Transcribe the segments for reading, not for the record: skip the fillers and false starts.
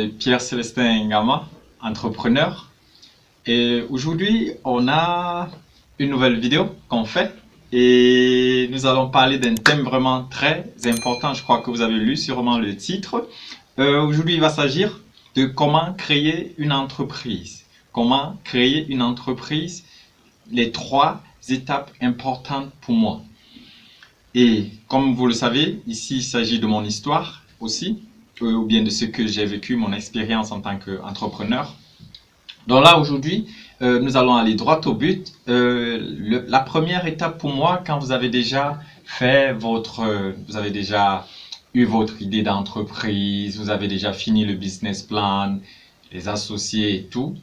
c'est Pierre-Célestin Gama, entrepreneur. Et aujourd'hui, on a une nouvelle vidéo qu'on fait et nous allons parler d'un thème vraiment très important. Je crois que vous avez lu sûrement le titre. Aujourd'hui, il va s'agir de comment créer une entreprise. Comment créer une entreprise, les 3 étapes importantes pour moi. Et comme vous le savez, ici, il s'agit de mon histoire aussi, ou bien de ce que j'ai vécu, mon expérience en tant qu'entrepreneur. Donc là, aujourd'hui, nous allons aller droit au but. La première étape pour moi, quand vous avez déjà fait vous avez déjà eu votre idée d'entreprise, vous avez déjà fini le business plan, les associés et tout.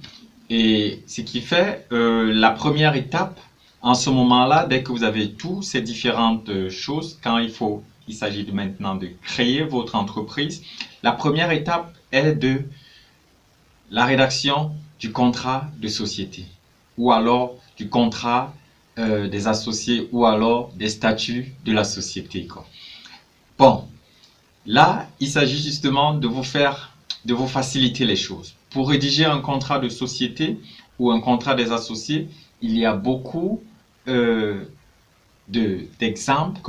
Et ce qui fait la première étape, en ce moment-là, dès que vous avez toutes ces différentes choses, il s'agit maintenant de créer votre entreprise, la première étape est de la rédaction du contrat de société ou alors du contrat des associés ou alors des statuts de la société, quoi. Bon, là, il s'agit justement de vous faciliter les choses. Pour rédiger un contrat de société ou un contrat des associés, il y a beaucoup d'exemples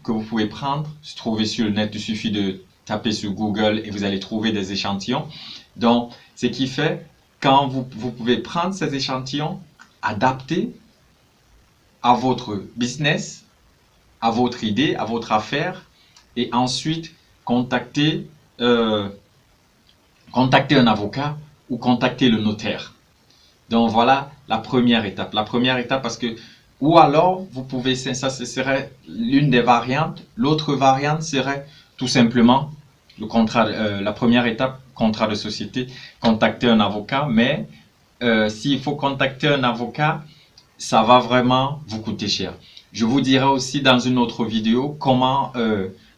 que vous pouvez prendre, se trouver sur le net. Il suffit de taper sur Google et vous allez trouver des échantillons. Donc, ce qui fait, quand vous pouvez prendre ces échantillons, adapter à votre business, à votre idée, à votre affaire, et ensuite contacter un avocat ou contacter le notaire. Donc voilà la première étape. La première étape parce que, ou alors vous pouvez, ça ce serait l'une des variantes. L'autre variante serait tout simplement la première étape, contrat de société, contacter un avocat. Mais s'il faut contacter un avocat, ça va vraiment vous coûter cher. Je vous dirai aussi dans une autre vidéo comment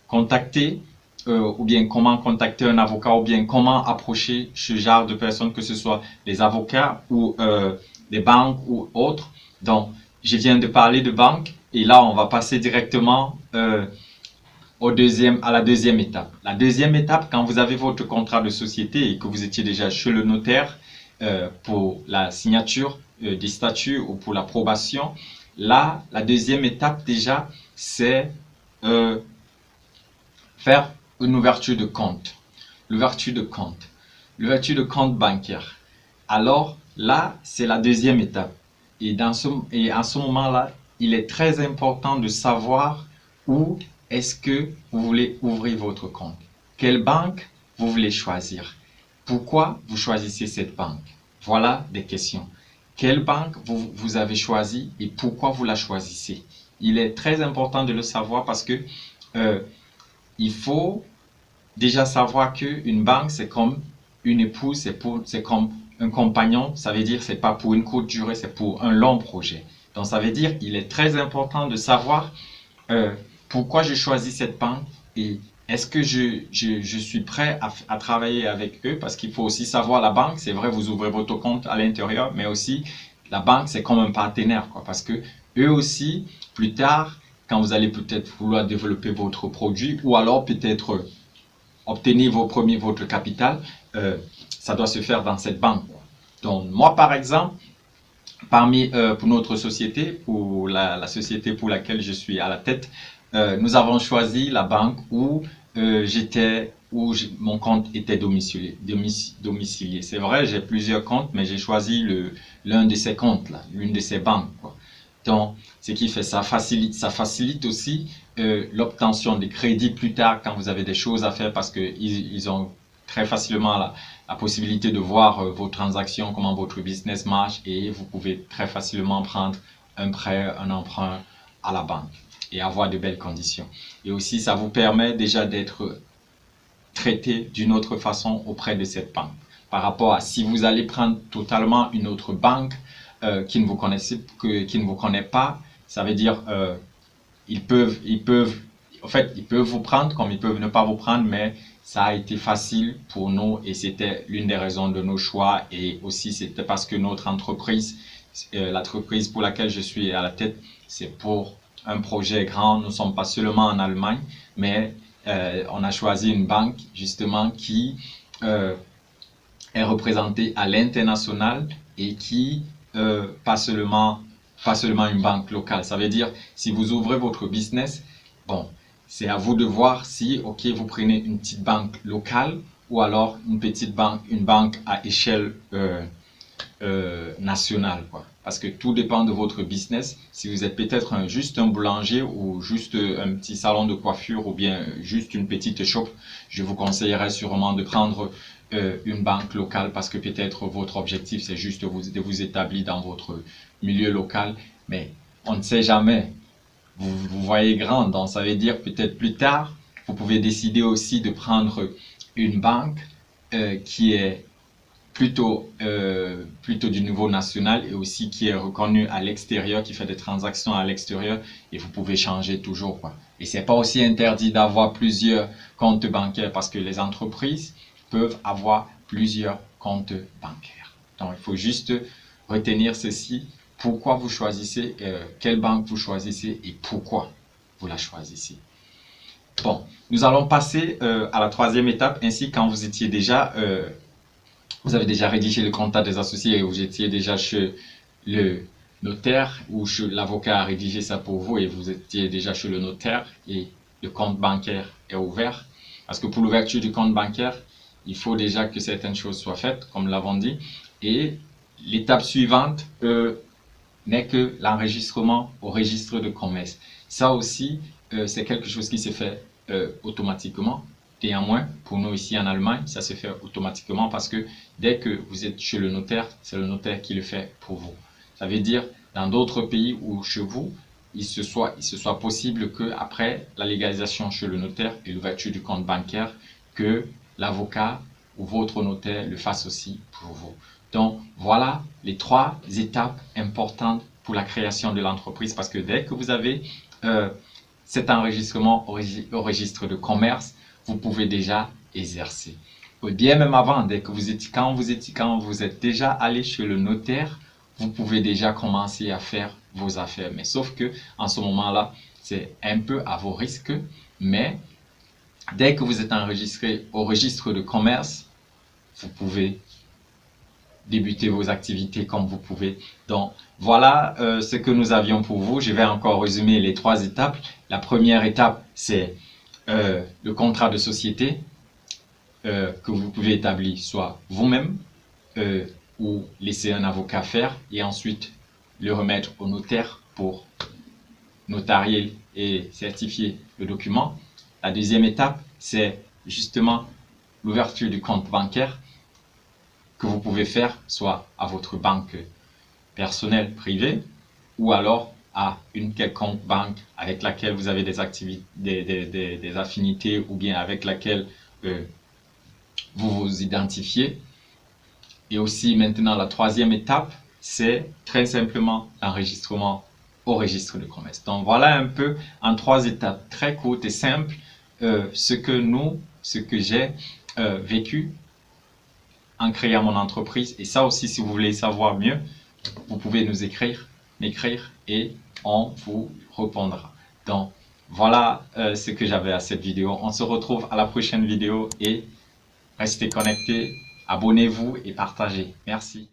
contacter ou bien comment contacter un avocat ou bien comment approcher ce genre de personnes, que ce soit les avocats ou les banques ou autres. Donc, je viens de parler de banque et là, on va passer directement à la deuxième étape. La deuxième étape, quand vous avez votre contrat de société et que vous étiez déjà chez le notaire pour la signature des statuts ou pour l'approbation, là, la deuxième étape déjà, c'est faire une ouverture de compte. L'ouverture de compte. L'ouverture de compte bancaire. Alors là, c'est la deuxième étape. Et à ce moment-là, il est très important de savoir où est-ce que vous voulez ouvrir votre compte. Quelle banque vous voulez choisir. Pourquoi vous choisissez cette banque. Voilà des questions. Quelle banque vous avez choisi et pourquoi vous la choisissez. Il est très important de le savoir parce que il faut déjà savoir qu'une banque, c'est comme une épouse, c'est comme un compagnon. Ça veut dire c'est pas pour une courte durée, c'est pour un long projet. Donc ça veut dire il est très important de savoir pourquoi je choisis cette banque et est-ce que je suis prêt à travailler avec eux, parce qu'il faut aussi savoir la banque, c'est vrai, vous ouvrez votre compte à l'intérieur, mais aussi la banque, c'est comme un partenaire, quoi, parce que eux aussi, plus tard, quand vous allez peut-être vouloir développer votre produit ou alors peut-être obtenir votre capital, ça doit se faire dans cette banque. Donc moi par exemple, pour notre société, pour la société pour laquelle je suis à la tête, nous avons choisi la banque où mon compte était domicilié. C'est vrai, j'ai plusieurs comptes, mais j'ai choisi l'un de ces comptes là, l'une de ces banques, quoi. Donc, ce qui fait ça facilite aussi l'obtention des crédits plus tard quand vous avez des choses à faire, parce que ils ont très facilement la possibilité de voir vos transactions, comment votre business marche, et vous pouvez très facilement prendre un prêt, un emprunt à la banque et avoir de belles conditions. Et aussi, ça vous permet déjà d'être traité d'une autre façon auprès de cette banque. Par rapport à si vous allez prendre totalement une autre banque qui ne vous connaît pas, ça veut dire ils peuvent vous prendre comme ils peuvent ne pas vous prendre, mais ça a été facile pour nous et c'était l'une des raisons de nos choix. Et aussi c'était parce que notre entreprise, l'entreprise pour laquelle je suis à la tête, c'est pour un projet grand. Nous ne sommes pas seulement en Allemagne, mais on a choisi une banque justement qui est représenté à l'international et qui pas seulement une banque locale. Ça veut dire, si vous ouvrez votre business, bon, c'est à vous de voir si, ok, vous prenez une petite banque locale ou alors une banque à échelle nationale, quoi. Parce que tout dépend de votre business. Si vous êtes peut-être juste un boulanger ou juste un petit salon de coiffure ou bien juste une petite shop, je vous conseillerais sûrement de prendre une banque locale parce que peut-être votre objectif c'est juste de vous établir dans votre milieu local. Mais on ne sait jamais. Vous voyez grand, donc ça veut dire peut-être plus tard, vous pouvez décider aussi de prendre une banque qui est plutôt du niveau national et aussi qui est reconnu à l'extérieur, qui fait des transactions à l'extérieur et vous pouvez changer toujours, quoi. Et c'est pas aussi interdit d'avoir plusieurs comptes bancaires parce que les entreprises peuvent avoir plusieurs comptes bancaires. Donc il faut juste retenir ceci, pourquoi vous choisissez, quelle banque vous choisissez et pourquoi vous la choisissez. Bon, nous allons passer à la troisième étape, ainsi quand vous étiez déjà vous avez déjà rédigé le contrat des associés et vous étiez déjà chez le notaire ou chez l'avocat a rédigé ça pour vous et vous étiez déjà chez le notaire et le compte bancaire est ouvert. Parce que pour l'ouverture du compte bancaire, il faut déjà que certaines choses soient faites, comme nous l'avons dit. Et l'étape suivante n'est que l'enregistrement au registre de commerce. Ça aussi, c'est quelque chose qui se fait automatiquement. Néanmoins, pour nous ici en Allemagne, ça se fait automatiquement parce que dès que vous êtes chez le notaire, c'est le notaire qui le fait pour vous. Ça veut dire, dans d'autres pays où chez vous, il se soit possible que après la légalisation chez le notaire et l'ouverture du compte bancaire, que l'avocat ou votre notaire le fasse aussi pour vous. Donc, voilà les 3 étapes importantes pour la création de l'entreprise parce que dès que vous avez cet enregistrement au registre de commerce, vous pouvez déjà exercer. Ou bien même avant, quand vous êtes déjà allé chez le notaire, vous pouvez déjà commencer à faire vos affaires. Mais sauf que en ce moment-là, c'est un peu à vos risques. Mais dès que vous êtes enregistré au registre de commerce, vous pouvez débuter vos activités comme vous pouvez. Donc voilà ce que nous avions pour vous. Je vais encore résumer les 3 étapes. La première étape, c'est le contrat de société que vous pouvez établir soit vous-même ou laisser un avocat faire et ensuite le remettre au notaire pour notarier et certifier le document. La deuxième étape, c'est justement l'ouverture du compte bancaire que vous pouvez faire soit à votre banque personnelle privée ou alors à une quelconque banque avec laquelle vous avez des affinités ou bien avec laquelle vous vous identifiez. Et aussi maintenant la troisième étape, c'est très simplement l'enregistrement au registre de commerce. Donc voilà un peu en 3 étapes très courtes et simples ce que j'ai vécu en créant mon entreprise. Et ça aussi, si vous voulez savoir mieux, vous pouvez m'écrire et on vous répondra. Donc voilà ce que j'avais à cette vidéo. On se retrouve à la prochaine vidéo et restez connectés, abonnez-vous et partagez. Merci.